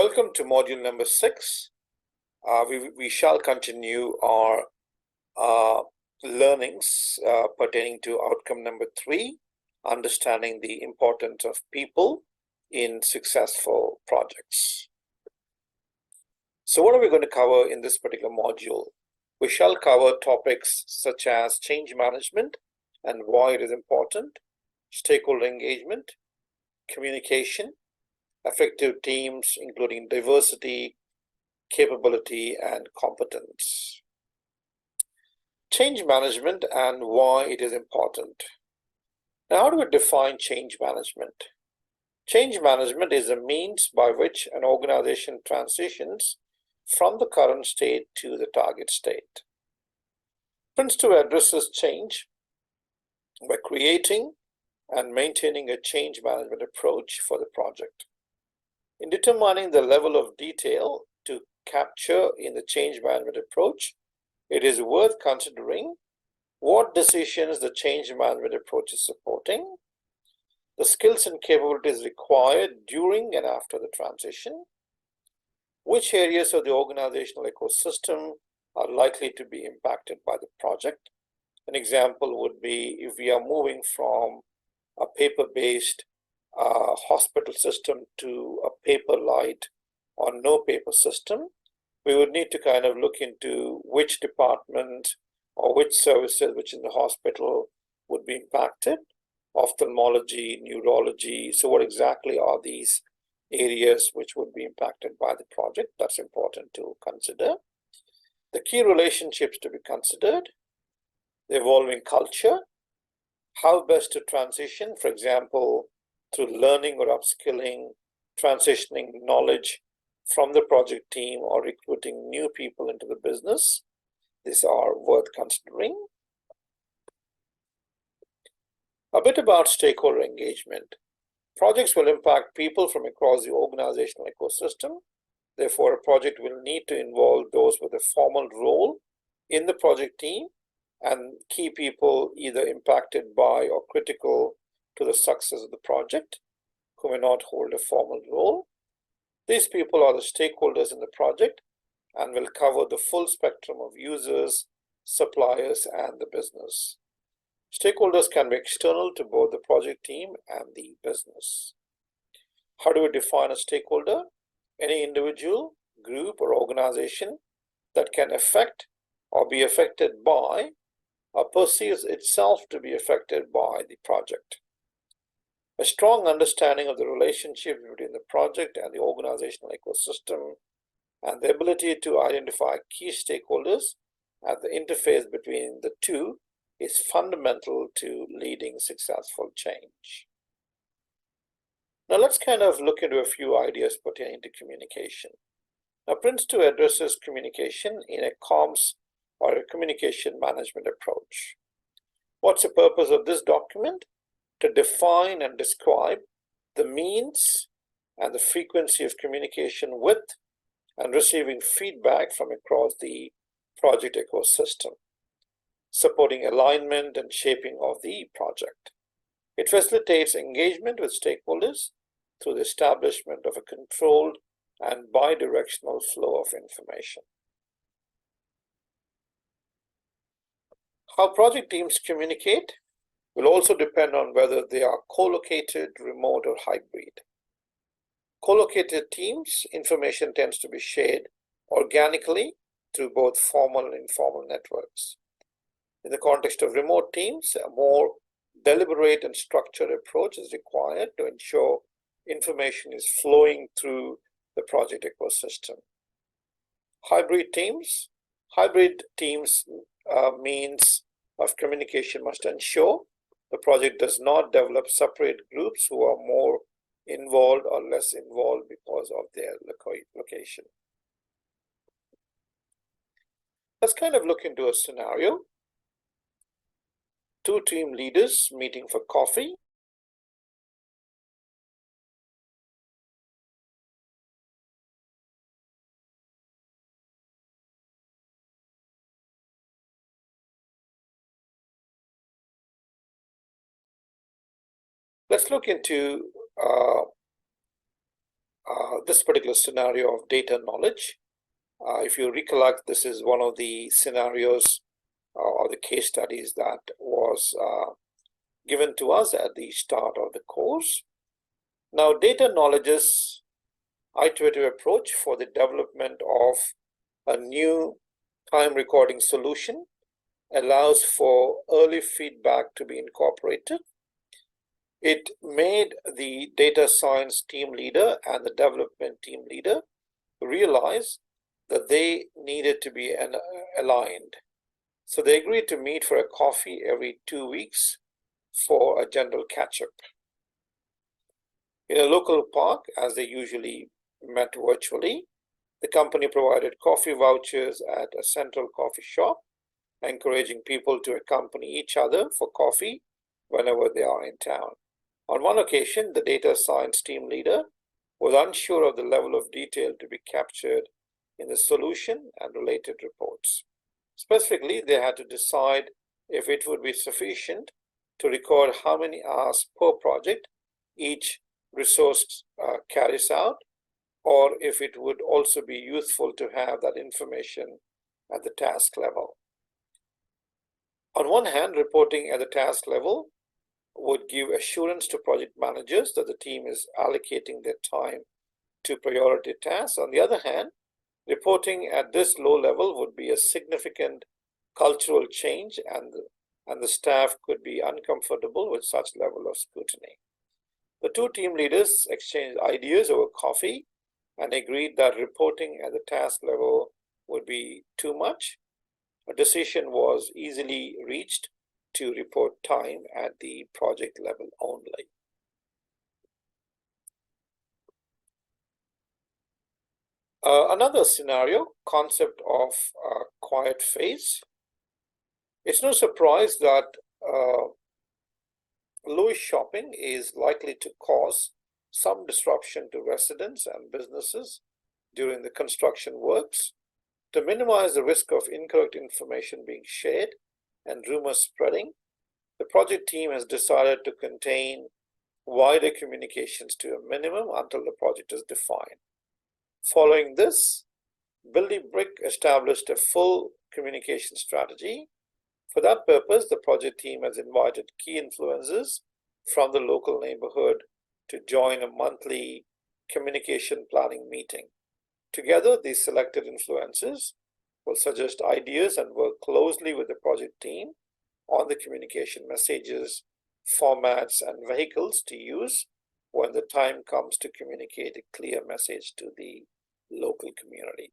Welcome to module number 6. We shall continue our learnings pertaining to outcome number 3, understanding the importance of people in successful projects. So what are we going to cover in this particular module? We shall cover topics such as change management and why it is important, stakeholder engagement, communication, effective teams, including diversity, capability, and competence. Change management and why it is important. Now, how do we define change management? Change management is a means by which an organization transitions from the current state to the target state. PRINCE2 addresses change by creating and maintaining a change management approach for the project. In determining the level of detail to capture in the change management approach, it is worth considering what decisions the change management approach is supporting, the skills and capabilities required during and after the transition, which areas of the organizational ecosystem are likely to be impacted by the project. An example would be if we are moving from a paper-based hospital system to a paper light or no paper system, we would need to kind of look into which department or which services which in the hospital would be impacted, ophthalmology, neurology. So what exactly are these areas which would be impacted by the project? That's important to consider. The key relationships to be considered, the evolving culture, how best to transition, for example, through learning or upskilling, transitioning knowledge from the project team or recruiting new people into the business. These are worth considering. A bit about stakeholder engagement. Projects will impact people from across the organizational ecosystem. Therefore, a project will need to involve those with a formal role in the project team and key people either impacted by or critical to the success of the project who may not hold a formal role. These people are the stakeholders in the project and will cover the full spectrum of users, suppliers, and the business. Stakeholders can be external to both the project team and the business. How do we define a stakeholder? Any individual, group, or organization that can affect or be affected by or perceives itself to be affected by the project. A strong understanding of the relationship between the project and the organizational ecosystem and the ability to identify key stakeholders at the interface between the two is fundamental to leading successful change. Now let's kind of look into a few ideas pertaining to communication. Now PRINCE2 addresses communication in a comms or a communication management approach. What's the purpose of this document? To define and describe the means and the frequency of communication with and receiving feedback from across the project ecosystem, supporting alignment and shaping of the project. It facilitates engagement with stakeholders through the establishment of a controlled and bidirectional flow of information. How project teams communicate will also depend on whether they are co-located, remote, or hybrid. Co-located teams, information tends to be shared organically through both formal and informal networks. In the context of remote teams, a more deliberate and structured approach is required to ensure information is flowing through the project ecosystem. Hybrid teams means of communication must ensure the project does not develop separate groups who are more involved or less involved because of their location. Let's kind of look into a scenario. Two team leaders meeting for coffee. Let's look into this particular scenario of data knowledge. If you recollect, this is one of the scenarios or the case studies that was given to us at the start of the course. Now, data knowledge is iterative approach for the development of a new time recording solution, allows for early feedback to be incorporated. It made the data science team leader and the development team leader realize that they needed to be aligned. So they agreed to meet for a coffee every 2 weeks for a general catch-up. In a local park, as they usually met virtually, the company provided coffee vouchers at a central coffee shop, encouraging people to accompany each other for coffee whenever they are in town. On one occasion, the data science team leader was unsure of the level of detail to be captured in the solution and related reports. Specifically, they had to decide if it would be sufficient to record how many hours per project each resource carries out, or if it would also be useful to have that information at the task level. On one hand, reporting at the task level would give assurance to project managers that the team is allocating their time to priority tasks. On the other hand, reporting at this low level would be a significant cultural change, and the staff could be uncomfortable with such level of scrutiny. The two team leaders exchanged ideas over coffee and agreed that reporting at the task level would be too much. A decision was easily reached to report time at the project level only. Another scenario, concept of quiet phase. It's no surprise that Louis shopping is likely to cause some disruption to residents and businesses during the construction works. To minimize the risk of incorrect information being shared and rumors spreading, the project team has decided to contain wider communications to a minimum until the project is defined. Following this, Building Brick established a full communication strategy. For that purpose, the project team has invited key influencers from the local neighborhood to join a monthly communication planning meeting. Together, these selected influencers will suggest ideas and work closely with the project team on the communication messages, formats, and vehicles to use when the time comes to communicate a clear message to the local community.